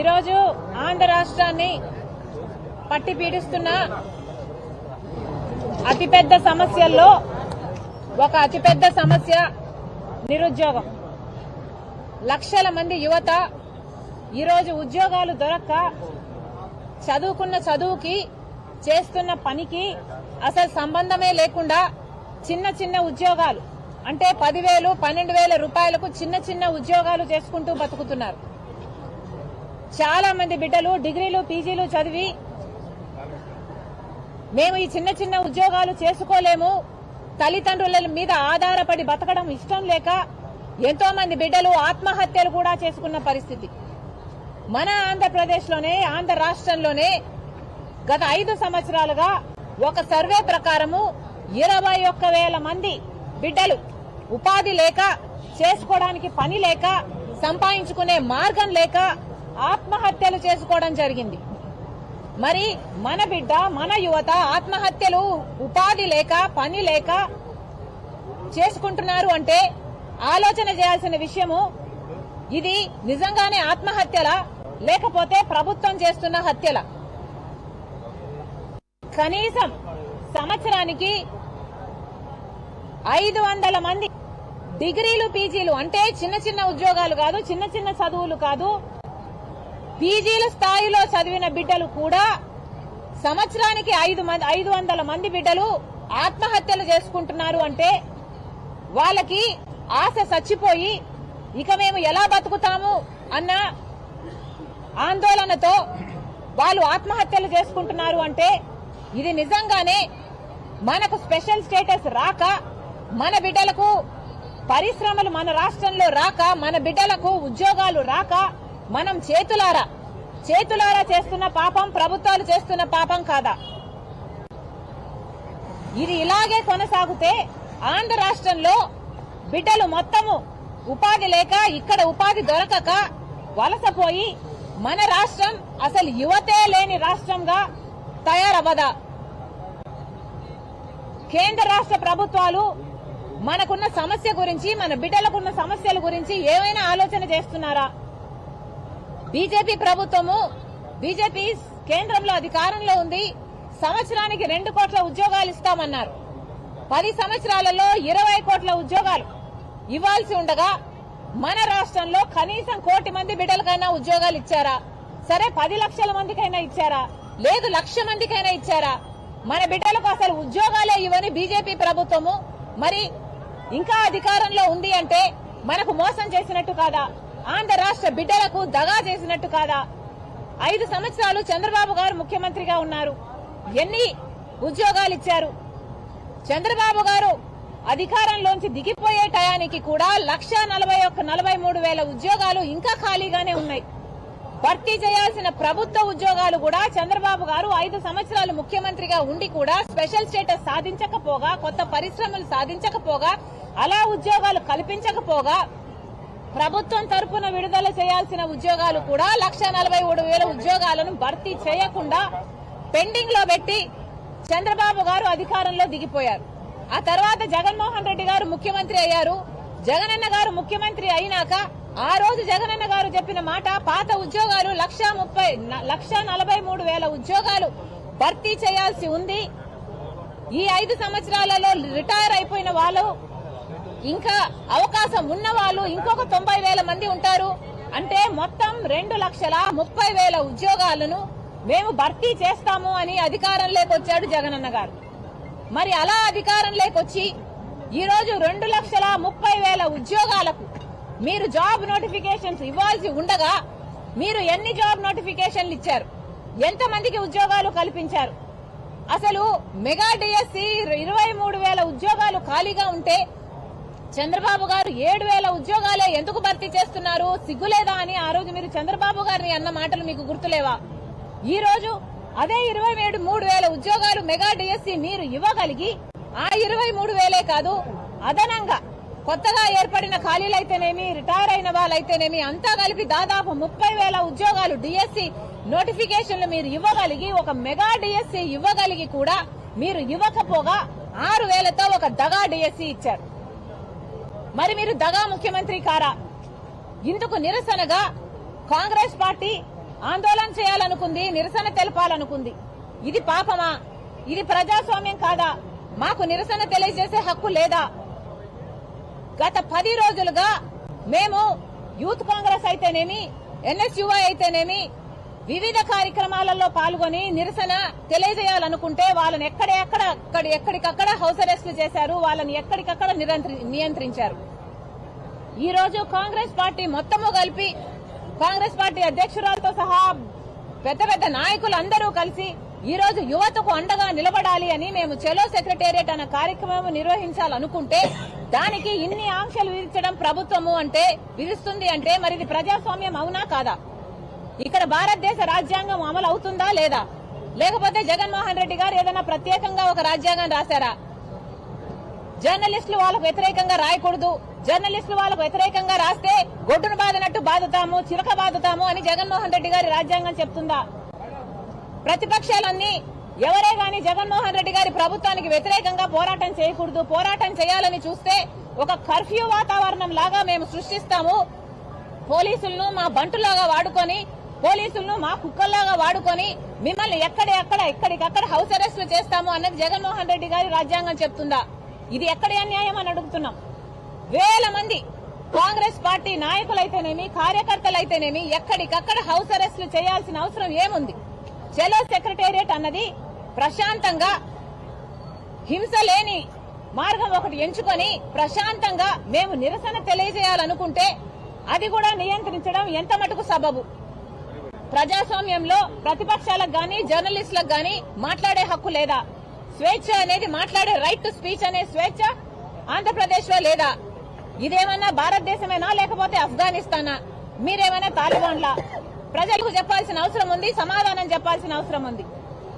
ఈరోజు ఆంధ్ర రాష్ట్రాన్ని పట్టి పీడిస్తున్న అతిపెద్ద సమస్యల్లో ఒక అతిపెద్ద సమస్య నిరుద్యోగం. లక్షల మంది యువత ఈరోజు ఉద్యోగాలు దొరక్క చదువుకున్న చదువుకి చేస్తున్న పనికి అసలు సంబంధమే లేకుండా చిన్న చిన్న ఉద్యోగాలు అంటే 10,000, 12,000 రూపాయలకు చిన్న చిన్న ఉద్యోగాలు చేసుకుంటూ బతుకుతున్నారు. చాలా మంది బిడ్డలు డిగ్రీలు పీజీలు చదివి మేము ఈ చిన్న చిన్న ఉద్యోగాలు చేసుకోలేము, తల్లిదండ్రుల మీద ఆధారపడి బతకడం ఇష్టం లేక ఎంతో మంది బిడ్డలు ఆత్మహత్యలు కూడా చేసుకున్న పరిస్థితి మన ఆంధ్రప్రదేశ్లోనే, ఆంధ్ర రాష్ట్రంలోనే గత 5 సంవత్సరాలుగా ఒక సర్వే ప్రకారము 21,000 మంది బిడ్డలు ఉపాధి లేక, చేసుకోవడానికి పని లేక, సంపాదించుకునే మార్గం లేక ఆత్మహత్యలు చేసుకోవడం జరిగింది. మరి మన బిడ్డ, మన యువత ఆత్మహత్యలు ఉపాధి లేక, పని లేక చేసుకుంటున్నారు అంటే ఆలోచన చేయాల్సిన విషయము, ఇది నిజంగానే ఆత్మహత్యలా లేకపోతే ప్రభుత్వం చేస్తున్న హత్యల? కనీసం సంవత్సరానికి 500 మంది డిగ్రీలు పీజీలు అంటే చిన్న చిన్న ఉద్యోగాలు కాదు, చిన్న చిన్న చదువులు కాదు, పీజీల స్థాయిలో చదివిన బిడ్డలు కూడా సంవత్సరానికి 500 మంది బిడ్డలు ఆత్మహత్యలు చేసుకుంటున్నారు అంటే వాళ్ళకి ఆశ చచ్చిపోయి ఇక మేము ఎలా బతుకుతాము అన్న ఆందోళనతో వాళ్ళు ఆత్మహత్యలు చేసుకుంటున్నారు అంటే ఇది నిజంగానే మనకు స్పెషల్ స్టేటస్ రాక, మన బిడ్డలకు పరిశ్రమలు మన రాష్ట్రంలో రాక, మన బిడ్డలకు ఉద్యోగాలు రాక మనం చేతులారా చేస్తున్న పాపం ప్రభుత్వాలు చేస్తున్న పాపం కాదా? ఇది ఇలాగే కొనసాగితే ఆంధ్ర రాష్ట్రంలో బిడ్డలు మొత్తము ఉపాధి లేక, ఇక్కడ ఉపాధి దొరకక వలసపోయి మన రాష్ట్రం అసలు యువతే లేని రాష్ట్రంగా తయారవ్వదా? కేంద్ర రాష్ట్ర ప్రభుత్వాలు మనకున్న సమస్య గురించి, మన బిడ్డలకున్న సమస్యల గురించి ఏమైనా ఆలోచన చేస్తున్నారా? బీజేపీ ప్రభుత్వము, బీజేపీ కేంద్రంలో అధికారంలో ఉంది, సంవత్సరానికి 2 కోట్ల ఉద్యోగాలు ఇస్తామన్నారు. 10 సంవత్సరాలలో 20 కోట్ల ఉద్యోగాలు ఇవ్వాల్సి ఉండగా మన రాష్ట్రంలో కనీసం 1 కోటి మంది బిడ్డలకైనా ఉద్యోగాలు ఇచ్చారా? సరే 10 లక్షల మందికైనా ఇచ్చారా? లేదు 1,00,000 మందికైనా ఇచ్చారా? మన బిడ్డలకు అసలు ఉద్యోగాలే ఇవ్వని బీజేపీ ప్రభుత్వము మరి ఇంకా అధికారంలో ఉంది అంటే మనకు మోసం చేసినట్టు కాదా? ఆంధ్ర రాష్ట్ర బిడ్డలకు దగా చేసినట్టు కాదా? 5 సంవత్సరాలు చంద్రబాబు గారు ముఖ్యమంత్రిగా ఉన్నారు. ఎన్ని ఉద్యోగాలు ఇచ్చారు? చంద్రబాబు గారు అధికారంలోంచి దిగిపోయే టయానికి కూడా 1,43,000 ఉద్యోగాలు ఇంకా ఖాళీగానే ఉన్నాయి. భర్తీ చేయాల్సిన ప్రభుత్వ ఉద్యోగాలు కూడా చంద్రబాబు గారు 5 సంవత్సరాలు ముఖ్యమంత్రిగా ఉండి కూడా స్పెషల్ స్టేటస్ సాధించకపోగా, కొత్త పరిశ్రమలు సాధించకపోగా, అలా ఉద్యోగాలు కల్పించకపోగా ప్రభుత్వం తరపున విడుదల చేయాల్సిన ఉద్యోగాలు కూడా 1,43,000 ఉద్యోగాలను భర్తీ చేయకుండా పెండింగ్ లో పెట్టి చంద్రబాబు గారు అధికారంలో దిగిపోయారు. ఆ తర్వాత జగన్మోహన్ రెడ్డి గారు ముఖ్యమంత్రి అయ్యారు. జగనన్న గారు ముఖ్యమంత్రి అయినాక ఆ రోజు జగనన్న గారు చెప్పిన మాట, పాత ఉద్యోగాలు 1,43,000 ఉద్యోగాలు భర్తీ చేయాల్సి ఉంది. ఈ 5 సంవత్సరాలలో రిటైర్ అయిపోయిన వాళ్ళు, ఇంకా అవకాశం ఉన్న వాళ్ళు ఇంకొక 90,000 మంది ఉంటారు. అంటే మొత్తం 2,30,000 ఉద్యోగాలను మేము భర్తీ చేస్తాము అని అధికారంలోకి వచ్చాడు జగనన్న గారు. మరి అలా అధికారంలోకి వచ్చి ఈరోజు 2,30,000 ఉద్యోగాలకు మీరు జాబ్ నోటిఫికేషన్స్ ఇవ్వాల్సి ఉండగా మీరు ఎన్ని జాబ్ నోటిఫికేషన్లు ఇచ్చారు? ఎంతమందికి ఉద్యోగాలు కల్పించారు? అసలు మెగా డిఎస్సి 23,000 ఉద్యోగాలు ఖాళీగా ఉంటే చంద్రబాబు గారు 7,000 ఉద్యోగాలే ఎందుకు భర్తీ చేస్తున్నారు? సిగ్గులేదా అని ఆ రోజు మీరు చంద్రబాబు గారిని అన్న మాటలు మీకు గుర్తులేవా? ఈ రోజు అదే 23,000 ఉద్యోగాలు మెగా డిఎస్సి మీరు ఇవ్వగలిగి ఆ 23,000 కాదు, అదనంగా కొత్తగా ఏర్పడిన ఖాళీలైతేనేమి, రిటైర్ అయిన వాళ్ళైతేనేమి అంతా కలిపి దాదాపు 30,000 ఉద్యోగాలు డిఎస్సి నోటిఫికేషన్లు మీరు ఇవ్వగలిగి, ఒక మెగా డిఎస్సి ఇవ్వగలిగి కూడా మీరు ఇవ్వకపోగా 6,000తో ఒక దగా డిఎస్సి ఇచ్చారు. మరి మీరు దగా ముఖ్యమంత్రి కారా? ఇందుకు నిరసనగా కాంగ్రెస్ పార్టీ ఆందోళన చేయాలనుకుంది, నిరసన తెలపాలనుకుంది. ఇది పాపమా? ఇది ప్రజాస్వామ్యం కాదా? మాకు నిరసన తెలియజేసే హక్కు లేదా? గత 10 రోజులుగా మేము యూత్ కాంగ్రెస్ అయితేనేమి, ఎన్ఎస్యుఐ అయితేనేమి వివిధ కార్యక్రమాలలో పాల్గొని నిరసన తెలియజేయాలనుకుంటే వాళ్ళని ఎక్కడికక్కడ హౌస్ అరెస్టులు చేశారు, వాళ్ళని ఎక్కడికక్కడ నియంత్రించారు. ఈ రోజు కాంగ్రెస్ పార్టీ మొత్తము కలిపి, కాంగ్రెస్ పార్టీ అధ్యక్షురాలతో సహా పెద్ద పెద్ద నాయకులు అందరూ కలిసి ఈ రోజు యువతకు అండగా నిలబడాలి అని మేము చెలో సెక్రటేరియట్ అనే కార్యక్రమం నిర్వహించాలనుకుంటే దానికి ఇన్ని ఆంక్షలు విధించడం ప్రభుత్వము విధిస్తుంది అంటే మరి ఇది ప్రజాస్వామ్యం అవునా కాదా? ఇక్కడ భారతదేశ రాజ్యాంగం అమలు అవుతుందా లేదా? లేకపోతే జగన్మోహన్ రెడ్డి గారు ఏదైనా ప్రత్యేకంగా ఒక రాజ్యాంగం రాశారా? జర్నలిస్టులు వాళ్ళకు వ్యతిరేకంగా రాయకూడదు, జర్నలిస్టులు వాళ్ళకు వ్యతిరేకంగా రాస్తే గొడ్డును బాదినట్టు బాదుతాము, చిలక బాదుతాము అని జగన్మోహన్ రెడ్డి గారి రాజ్యాంగం చెప్తుందా? ప్రతిపక్షాలన్నీ ఎవరే గాని జగన్మోహన్ రెడ్డి గారి ప్రభుత్వానికి వ్యతిరేకంగా పోరాటం చేయకూడదు, పోరాటం చేయాలని చూస్తే ఒక కర్ఫ్యూ వాతావరణం లాగా మేము సృష్టిస్తాము, పోలీసులను మా బంటులాగా వాడుకొని, పోలీసులను మా కుక్కల్లాగా వాడుకొని మిమ్మల్ని ఎక్కడికక్కడ హౌస్ అరెస్టులు చేస్తాము అన్నది జగన్మోహన్ రెడ్డి గారి రాజ్యాంగం చెప్తుందా? ఇది ఎక్కడి అన్యాయం అని అడుగుతున్నాం. వేల మంది కాంగ్రెస్ పార్టీ నాయకులైతేనేమి, కార్యకర్తలైతేనేమి ఎక్కడికక్కడ హౌస్ అరెస్టులు చేయాల్సిన అవసరం ఏముంది? చెలో సెక్రటేరియట్ అన్నది ప్రశాంతంగా, హింస లేని మార్గం ఒకటి ఎంచుకొని ప్రశాంతంగా మేము నిరసన తెలియజేయాలనుకుంటే అది కూడా నియంత్రించడం ఎంత మటుకు సబబు? ప్రజాస్వామ్యంలో ప్రతిపక్షాలకు గాని, జర్నలిస్టులకు గాని మాట్లాడే హక్కు లేదా? స్వేచ్ఛ అనేది, మాట్లాడే రైట్ టు స్పీచ్ అనే స్వేచ్ఛ ఆంధ్రప్రదేశ్ లో లేదా? ఇదేమన్నా భారతదేశమేనా లేకపోతే ఆఫ్ఘనిస్తానా? మీరేమైనా తాలిబాన్లా? ప్రజలకు చెప్పాల్సిన అవసరం ఉంది, సమాధానం చెప్పాల్సిన అవసరం ఉంది.